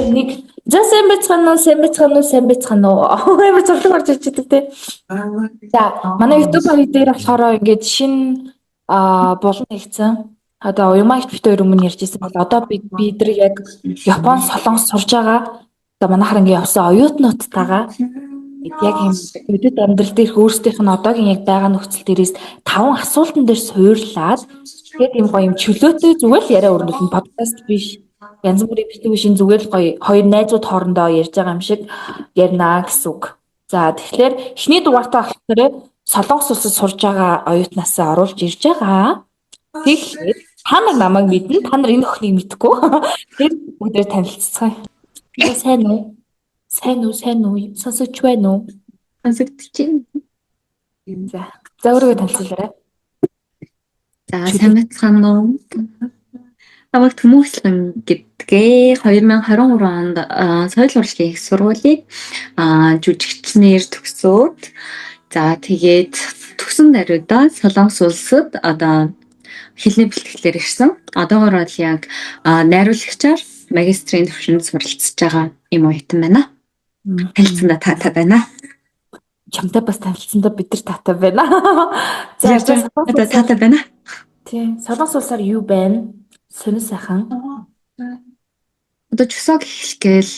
Тэгээд нэг за сайн байцгаана уу. Амар зурлаг орж ичдэг те. За манай YouTube хаяг дээр болохоор ингээд шинэ булан нэгцэн. Одоо уямаа ихтэй хоёр өмнө ярьжсэн бол одоо бид нар яг Япон солонгос сурж байгаа. Одоо манай харангийн явсан оюутнуудтайгаа яг юм өдөд амьдрал дээрх өөрсдийнх нь одоогийн яг байгаа нөхцөл дээрээс 5 асуултан дээр суурлаад тэгээд юм гоё юм чөлөөтэй зүгээр л яриа өрнөх нь подкаст биш. Янз бүрийн битүүшин зүгээр л гоё хоёр найзууд хоорондоо ярьж байгаа юм шиг ярина гэсэн үг. За тэгэхээр эхний дугаартаа болохоор солонгос улсад сурж байгаа оюутнаасаа оруулж ирж байгаа. Тэгэхээр та нар намайг мэднэ, та нар энэ охиныг мэдгүй. Тэр бүгдээр танилццгаая. Сайн уу? Сайн уу? Сонсогч байна уу? Сонсогдож байна. За өөрийгөө танилцуулаарай. За сайн байцгаана уу? Намайг Төмөслөн гэдгээ 2023 онд соёл урлагийн их сургуулийг жүжигчнэр төгсөөд за тэгээд төгсөн даруйдаа Солонгос улсад одоо хэлний бэлтгэлээр ирсэн. Одоогоор бол яг найруулагчаар магистрийн төвшөнд суралцж байгаа юм оюутан байна. Танилцсандаа таатай байна. Чамтай бас танилцсандаа бид нар таатай байна. За таатай байна. Тийм. Солонгос улсаар юу байна? Сонир сайхан. Одоо чөсөг эхлэх гээл.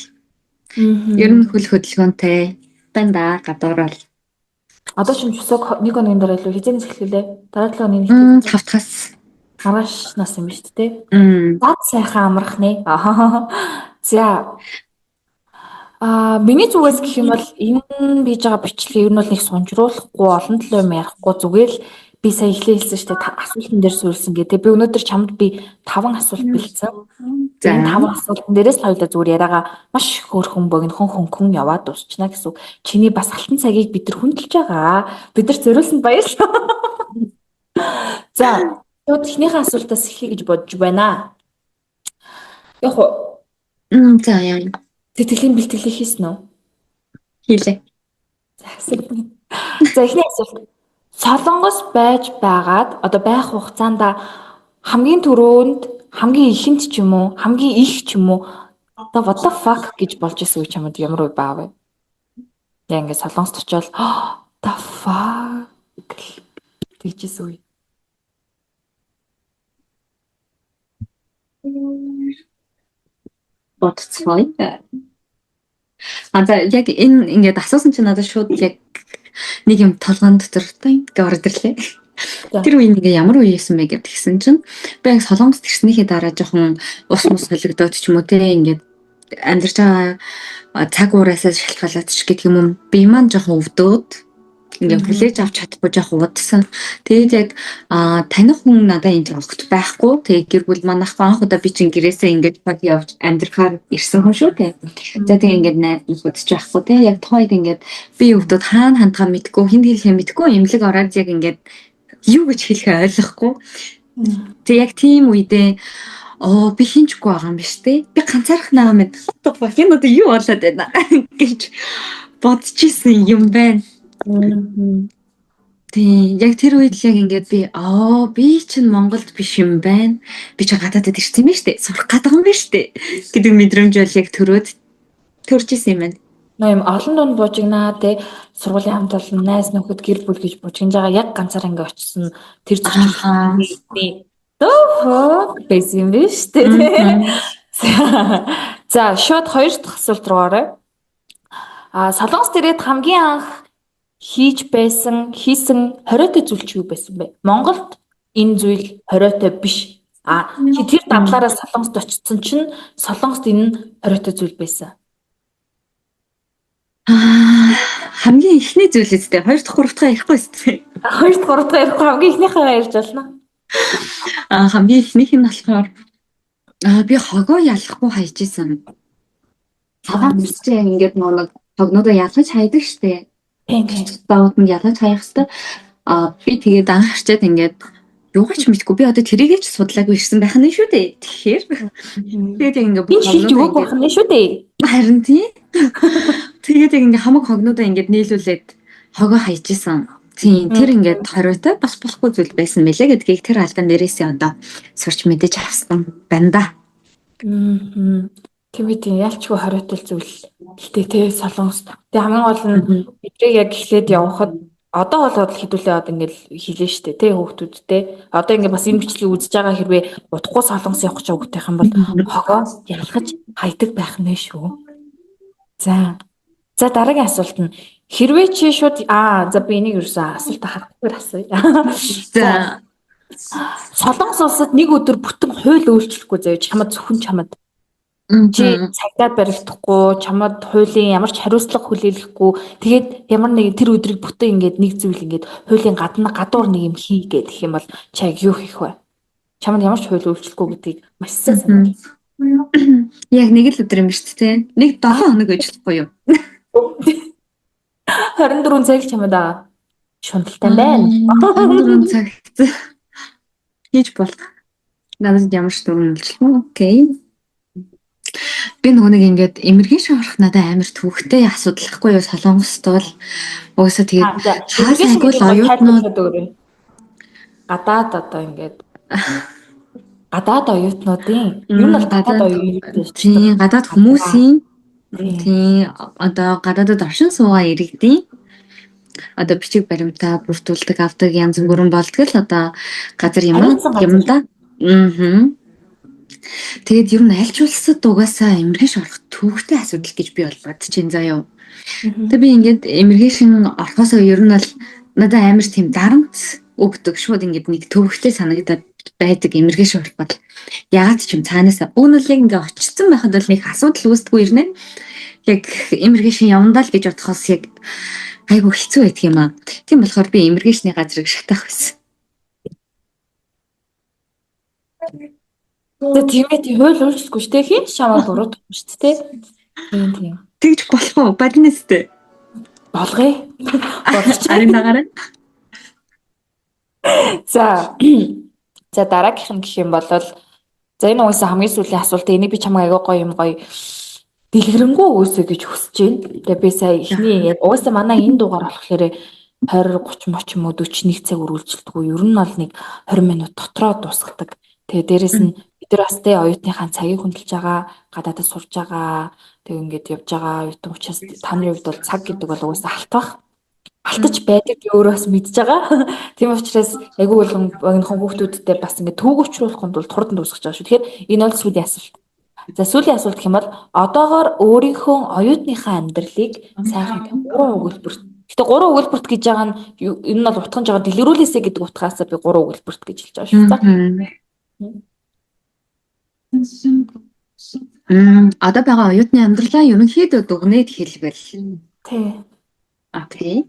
Ер нь хөл хөдөлгөөнтэй байна да гадуурал. Одоо ч чөсөг нэг хоногийн дараа илүү хизээнээс эхлүүлээ. Дараа 7 хоногийн эхлэв. 5 дахь Маргааш нас юм шүү дээ. Зад сайхан амрах нэ. За. Миний зүгээс гэх юм бол энэ бийж байгаа бичлэг ер нь бол нэг сунжруулахгүй олон төлөө юм ярихгүй зүгээр л би сая хэлсэн шүү дээ асуултан дээр суурилсан гэдэг. Би өнөөдөр чамд би 5 асуулт бэлдсэн. За энэ 5 асуултан дээрээс л хоёулаа зүгээр яриагаа маш хөөрхөн богинохон яваад дуусчихна гэсэн үг. Чиний бас алтан цагийг бид нар хүндэлж байгаа. Бид нар зориулсанд баярлалаа. За, эхнийхээ асуултаас эхлэе гэж бодож байна. Яг уу. За яа. Тэтгэлийн бэлтгэлийг хийсэн үү? Хийлээ. За эхний асуулт. Солонгос байж байгаад одоо байх хугацаанд хамгийн түрүүнд хамгийн ихэнд ч юм уу хамгийн их ч юм уу одоо what the fuck гэж болж исэн үе чамд ямар үе баав вэ? Яг ингээд солонгост очивол the fuck гэжсэн үе. Бодцгоо. За яг энэ ингээд асуусан чинь надад шууд яг нэг юм толгойн дотор ингээ орж ирлээ. Тэр үе нэг ямар үе байсан бэ гэдгийгсэн чинь би яг Солонгост ирснийхээ дараа жоохон ус солигдоод ч юм уу те ингээд амьдарч байгаа цаг ураасаа шалтгаалаад ч гэх юм уу би маань жоохон өвдөөд ингээ хүлээж авч чадахгүй жоохон удсан. Тэгээд яг таних хүн надад энэ огт байхгүй. Тэгээд гэр бүл манайх анх удаа би чинь гэрээсээ ингээд баг явж амьдрахаар ирсэн хүн шүү те. За тэгээд ингээд найз үзэж байхгүй те. Яг тохойд ингээд би өвдөд хаана хандгаа мэдгүй, хинд хэлэхээ мэдгүй, эмнэлэг ороод яг ингээд юу гэж хэлэхээ ойлгохгүй. Тэгээд яг тийм үедээ би хинчгүй байгаа юм биш те. Би ганцаарх наа мэд. Энэ одоо юу болоод байна гэж бодчихсон юм байна. Тий, яг тэр үед л яг ингээд би чинь Монголд биш юм байна. Би ч гадаадд ирсэн юм шүү дээ. Сурах гэдэг юм байна шүү дээ. гэдэг мэдрэмж бол яг төрж исэн юм байна. Ноём олон дунд буужигнаа те сургуулийн хамт олон найз нөхөд гэр бүл гэж буужигнаж байгаа яг ганцаар ингээд очсон тэр зургийг байсан юм байна шүү дээ. За шууд хоёр дахь асуулт руу оръё. Солонгос ирээд хамгийн анх хийсэн хориотой зүйл чи юу байсан бэ? Монголд энэ зүйл хориотой биш. Чи тэр дадлаараа Солонгост очсон чинь Солонгост энэ хориотой зүйл байсан. Хамгийн ихний зүйл үстэй. 2 дахь 3 дахь ярихгүй үстэй. 2 дахь 3 дахь ярихгүй хамгийн ихнийхээ ярьж болно. Хамгийн ихнийх нь болохоор би хогоо ялахгүй хайж исэн. Солонгост ингээд нэг хогнуудаа ялгаж хайдаг штэ. Баууд нь ялгаж хаях хэвээр би тэгээд анхаарчаад ингээд юугаач мэдгүй би одоо тэрийгээ ч судлаагүй ирсэн байх нь шүү дээ. Тэгэхээр тэгээд ингээд энэ шилж өгөх байх нь шүү дээ. Харин тий. Тэгээд ингээд хамаг хогнуудаа ингээд нийлүүлээд хогоо хайж исэн. Тийм тэр ингээд хориотой бас болохгүй зүйл байсан мэлээ гэдгийг тэр албан дээрээсээ одоо сурч мэдэж авсан байна да. тийм ялчгүй хориотол зүйл. Гэтэ тий солонгос. Тэгээ хамгийн гол нь бидрийг яг эхлээд явахад одоо болоод хэдүүлээ одоо ингээл хэлээ штэ тий хүүхдүүдтэй. Одоо ингээд бас энэ бичлэгийг үзэж байгаа хэрвээ удахгүй солонгос явах гэж хүүхдтэй юм бол хогоо ялгаж хайдаг байх нэ шүү. За дараагийн асуулт нь хэрвээ чи шууд за би энийг юусэн асуулт харахгүйгээр асууя. За Солонгос улсад нэг өдөр бүтэн хууль өөрчлөхгүй заяа чамд зөвхөн чамд чи цагтаа баригдахгүй чамд хуулийн ямар ч хариуцлага хүлээлгэхгүй тэгээд ямар нэг тэр өдрийг бүтэн ингээд нэг зүйл ингээд хуулийн гадуур нэг юм хий гэх юм бол чаг юу хийх вэ? Чамд ямар ч хууль өөрчлөхгүй гэдгийг маш сайн санаа. яг нэг л өдөр юм шүү дээ. Нэг 7 хоног ажиллахгүй юу? 24 цаг чамд шундалтай байна. 24 цагт хийж болох. Надад ямар ч дүрм үйлчлэн. Окей. Би нөгөө нэг ингээд эмэргийн шаврах надад амар төвхтэй асуудалхгүй юу солонгост бол угаасаа тэгээд хаалгайгүй л оюутнууд гадаад одоо ингээд гадаад оюутнуудын ер нь бол гадаад оюутнууд тийм гадаад хүмүүсийн тийм одоо гадаадд оршин суугаа иргэдийн одоо бичиг баримтаа бүртгүүлдэг авдаг янз бүрэн болдог л одоо газар юмдаа. Тэгээд ер нь аль ч улсад угаасаа эмэргийн орох төвхтэй асуудал гэж би бол бодчихин заяа. Тэгээд би ингээд эмэргийн орохосоо ер нь бол надад амар тийм дарамт өгдөг шууд ингээд нэг төвхтэй санагдаад байдаг эмэргийн орох бол ягаад ч юм цаанаасаа өгнөл яг ингээд очсон байхад бол нэг асуудал үүсдэггүй ирнэ. Яг эмэргийн явандаа л гэж бодохоос яг айгу хэцүү байдаг юм аа. Тийм болохоор би эмэргээшний газрыг шатах байсан. Тэгээд хууль өөрчлөхгүй шүү дээ. Хин шаваа буруу юм шүү дээ. Тийм. Тэгж болох уу? Баднэстэй. Болгоё. Болгоч. Арын дагараа. За дараагийнх нь гэх юм бол за энэ уусаа хамгийн сүүлийн асуулт энийг би чамайг аягүй гоё юм гоё дэлгэрэнгүй өсөө гэж хүсэж байна. Тэгээ би сая ихний яг уусаа манай энэ дугаар болохоор 20 30 моч юм уу 41 цаг үргэлжилдэг. Ер нь бол нэг 20 минут дотроо дуусгадаг. Тэгээ дээрэс нь бид нар бас тэ оюутныхаа цагийг хөндлөж байгаа, гадаадд сурж байгаа, тэг ингээд явж байгаа оюутан учраас таны хувьд бол цаг гэдэг бол угаасаа алтаж байдаг би өөрөө бас мэдж байгаа. Тийм учраас айгүй болгон хүүхдүүдтэй бас ингээд төвөг өчрүүлэхэд бол хурдан дуусгаж байгаа шүү. Тэгэхээр энэ бол сүүлийн асуулт. За сүүлийн асуулт гэх юм бол одоогоор өөрийнхөө оюутныхаа амьдралыг сайхан 3 өгүүлбэрт. Гэтэ 3 өгүүлбэрт гэж байгаа нь энэ нь бол утгаж байгаа дэлгэрүүлээсэ гэдэг утгаас би 3 өгүүлбэрт гэж хэлж байгаа шүү. За. Одоо байгаа оюутны амьдралаа ерөнхийдөө дүгнээд хэлбэл. Тий. Окей.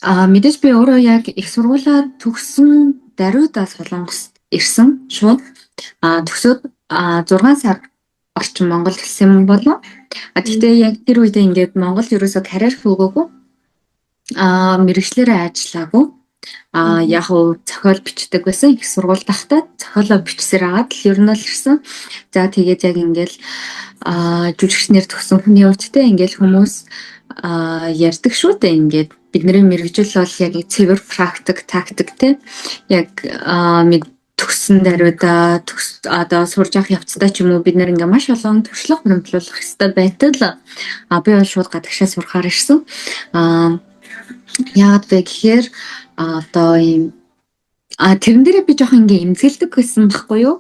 Мэдээж би өөрөө яг их сургуулаа төгссөн даруйдаа Солонгост ирсэн шууд. Төгсөөд 6 сар орчим Монгол хэлсэн болоо. Гэхдээ яг тэр үедээ ингээд Монгол ерөөсөө карьер хөөгөөгүй. Мэргэжлэрээ ажиллаагүй. Яг уу зохиол бичдэг байсан. Их сургууль тахтаа зохиолоо бичсээр агаад л ер нь л ирсэн. За тэгээд яг ингээл жүжигчнэр төгсөн хүний хувьд те ингээл хүмүүс ярьдаг шүү дээ ингээд бидний мэргэжил бол яг цэвэр практик тактик те яг төгссөн даруйда одоо сурж авах явцдаа ч юм уу бид нэр ингээ маш олон туршлага хөндлөх хэрэгтэй байтал би бол шууд гадагшаа сурахаар ирсэн. Яагаад вэ гэхээр одоо ийм тэрэн дээрээ би жоох ингээ эмзэглэдэг гэсэн байхгүй юу?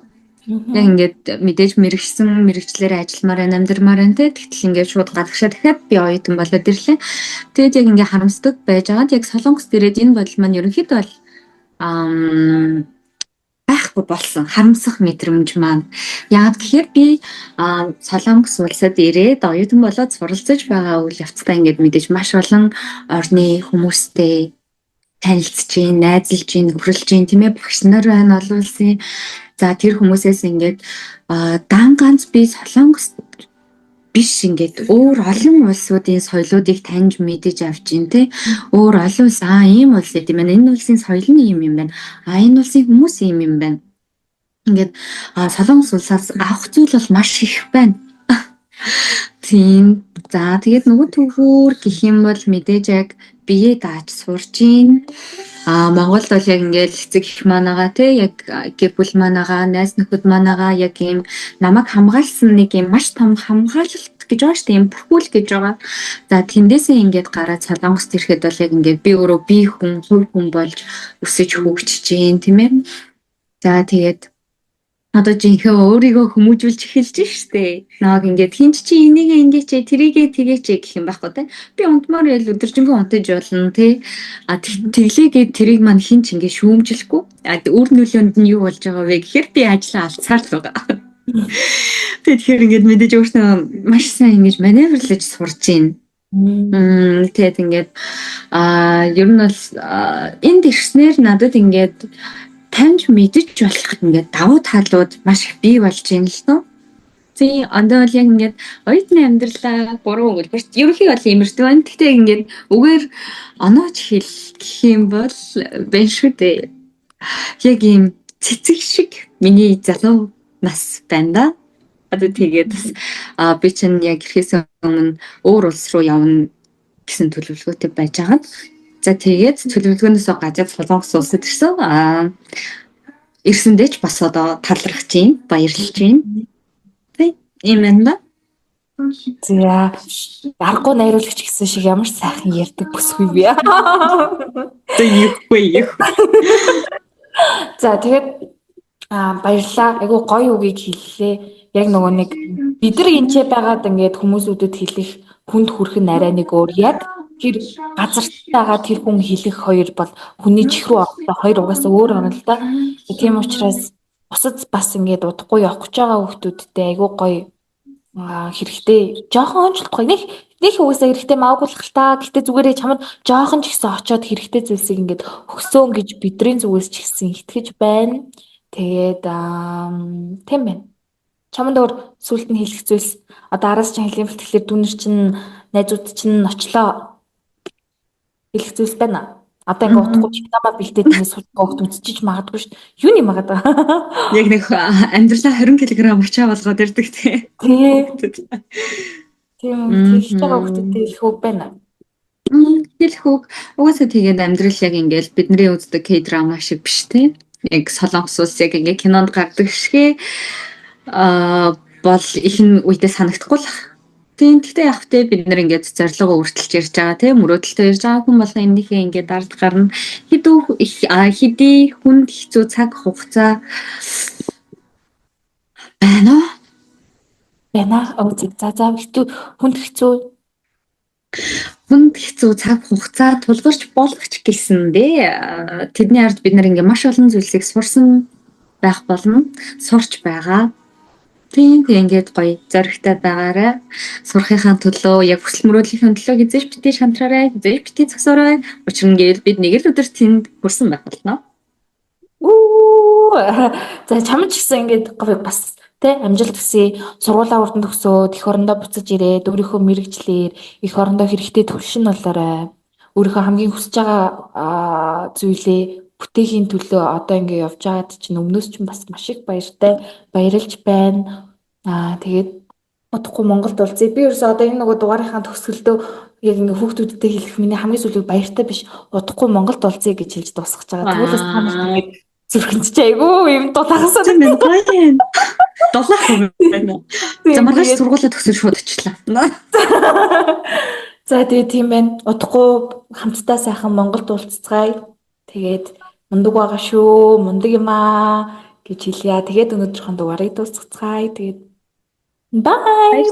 Яг ингээд мэдээж мэрэгчлэр ажилламаар амьдмаар байна те. Тэгтэл ингээд шууд гадагшаа дахиад би оюутан болоод ирлээ. Тэгээд яг ингээ харамсдаг байж байгаад яг Солонгост ирээд энэ бодол маань ерөнхийдөө бол байхгүй болсон харамсах мэдрэмж маань. Яагаад гэхээр би Солонгос улсад ирээд оюутан болоод суралцаж байгаа үйл явцдаа ингээд мэдээж маш олон орны хүмүүстэй танилцж гин, найзалж гин, нөхөрлж гин тийм ээ багш нар байна олон улсын. За тэр хүмүүсээс ингээд дан ганц би Солонгост биш ингээд өөр олон улсуудын соёлоодыг таньж мэдэж авч гин те. Өөр олон улс ийм улс гэдэг юм байна. Энэ улсын соёл нь ийм юм байна. Энэ улсын хүмүүс ийм юм байна. Ингээд Солонгос улсаас авах зүйл бол маш их байна. Тийм. За тэгээд нөгөө төвхөр гэх юм бол мэдээж яг бие дааж сурж гин. Монголд бол яг ингээл эцэг их манайгаа тий яг гэр бүл манайгаа, найз нөхөд манайгаа яг ийм намайг хамгаалсан нэг юм маш том хамгаалалт гэж байгаа шүү дээ. Ийм бүрхүүл гэж байгаа. За тэндээсээ ингээд гараад Солонгост ирэхэд бол яг ингээд би өөрөө бие хүн, хувь хүн болж өсөж хөгжиж гин тийм ээ. За тэгээд одоо жинхэнэ өөрийгөө хүмүүжүүлж эхэлж штэ. Нааг ингээд хинч чи энийг ингээд чи тэрийгээ тгээч гэх юм байхгүй те. Би унтмаар ял өдөржингөө унтаж болно те. Тэглээгээд тэрийг маань хинч ингээд шүүмжлэхгүй. Үр нөлөөнд нь юу болж байгаа вэ гэхээр би ажлаа алцаар л байгаа. Тэгэхээр ингээд мэдээж өөртөө маш сайн ингэж маневрлаж сурж гин. Тэгээд ингээд ер нь бол энд ирснээр надад ингээд таньж мэдэж болох ингээд давуу талууд маш их бий болж байна л тоо. Тийм одоо бол яг ингээд оюутны амьдралаа буруу үгэл. Ерөнхий бол имэрдэг байна. Гэхдээ ингээд үгээр онооч хэл гэх юм бол байна шүү дээ. Яг ийм цэцэг шиг миний залуу нас байна да. Одоо тэгээд би чинь яг ирэхээс өмнө өөр улс руу явна гэсэн төлөвлөгөөтэй байж байгаа. За тэгээд төлөвлөгөөнөөсөө гажаад Солонгос улсад ирсэн. Ирсэндээ ч бас одоо талархаж байна, баярлж байна. Тэг юм байна. За аргагүй найруулагч гэсэн шиг ямар сайхан ярьдаг бүсгүй би. Тэг их. За тэгээд баярлаа. Айгу гоё үгийг хэллээ. Яг нөгөө нэг бид нар энчээ байгаад ингээд хүмүүсүүдэд хэлэх хүнд хүрэх нь арай нэг өөр. Яг тэр газартайгаа тэр хүн хэлэх хоёр бол хүний чих рүү орохдоо хоёр угаасаа өөр орно л да. Тийм учраас бусад бас ингээд удахгүй явах гэж байгаа хүмүүсттэй айгу гоё хэрэгтэй. Жохон онцлохгүй нэг угаасаа хэрэгтэй маагүй л та. Гэтэ зүгээрээ чамд жохон ч ихсэн очиод хэрэгтэй зүйлсийг ингээд өгсөөн гэж бидний зүгээс ч ихсэн итгэж байна. Тэгээд тийм байна. Чамд өөр сүлд нь хэлэх зүйлс одоо араас чинь хэлэх юм тэгэхээр дүүнер чинь найзууд чинь очлоо хэлэх зүйлс байна. Одоо ингээ утгагүй чигтамаа бэлдээд ингэ сууж огт үзчихэж магадгүй шүү дээ. Юу юм магадгүй. Яг нэг амьдралаа 20 кг ачаа болгоод ирдэг тий. Тийм тийж байгаа хүмүүстэй хэлэх үг байна. Хэлэх үг угаасаа тэгээд амьдрал яг ингээл бидний үздэг К-драма шиг биш тий. Яг Солонгос улс яг ингээ кинонд гардаг шигэ бол ихэнх үедээ санагдахгүй л. Тийм гэхдээ яг тэ бид нар ингээд зорилгоо өөрчилж ярьж байгаа тийм мөрөөдөлтөөр ярьж байгаа хүн болон энэхээ ингээд дард гарна хэдий хүнд хэцүү цаг хугацаа байна. За хүнд хэцүү цаг хугацаа тулгарч болгоч гэсэн дээ. Тэдний ард бид нар ингээд маш олон зүйлсийг сурсан байх болно. Сурч байгаа. Тийм ингээд гоё зоригтой байгаарай. Сурахынхаа төлөө яг хүсэл мөрөөдлийн төлөө хизээж битээ шантраарай, хизээж битээ зогсоорой. Учир нь бид нэг л өдөр тэнд хүрсэн байх болно. За чамд ч гэсэн ингээд бас тэ амжилт хүсье. Сургуулаа урд нь төгсөөд эх орондоо буцаж ирээд өөрийнхөө мэрэгчлэр эх орондоо хэрэгтэй төвшин болоорой. Өөрийнхөө хамгийн хүсэж байгаа зүйлээ бүтээхийн төлөө одоо ингэ явж байгаад чинь өмнөөс чинь бас маш их баярлж байна. Тэгээд удахгүй Монголд болцъя. Би ерөөсөө одоо энэ нөгөө дугаарынхаа төгсгөлдөө яг ингэ хүүхдүүдтэй хэлэх миний хамгийн сүүлийн баяртай биш. Удахгүй Монголд болцъя гэж хэлж дуусгаж байгаа. Тэгвэл бас та нарт ингэ зүрхэнч айгүй юм дулаагасаа байна. Дулаах байна. За маргааш сургуулаа төгсөж шууд очлаа. За тэгээ тийм байна. Удахгүй хамтдаа сайхан Монголд уулзцгаая. Тэгээд мундаг байгаа шүү. Мундаг юм гэж хэлье. Тэгээд өнөөдрийнхөө дугаарыг дуусгацгаая. Тэгээд bye.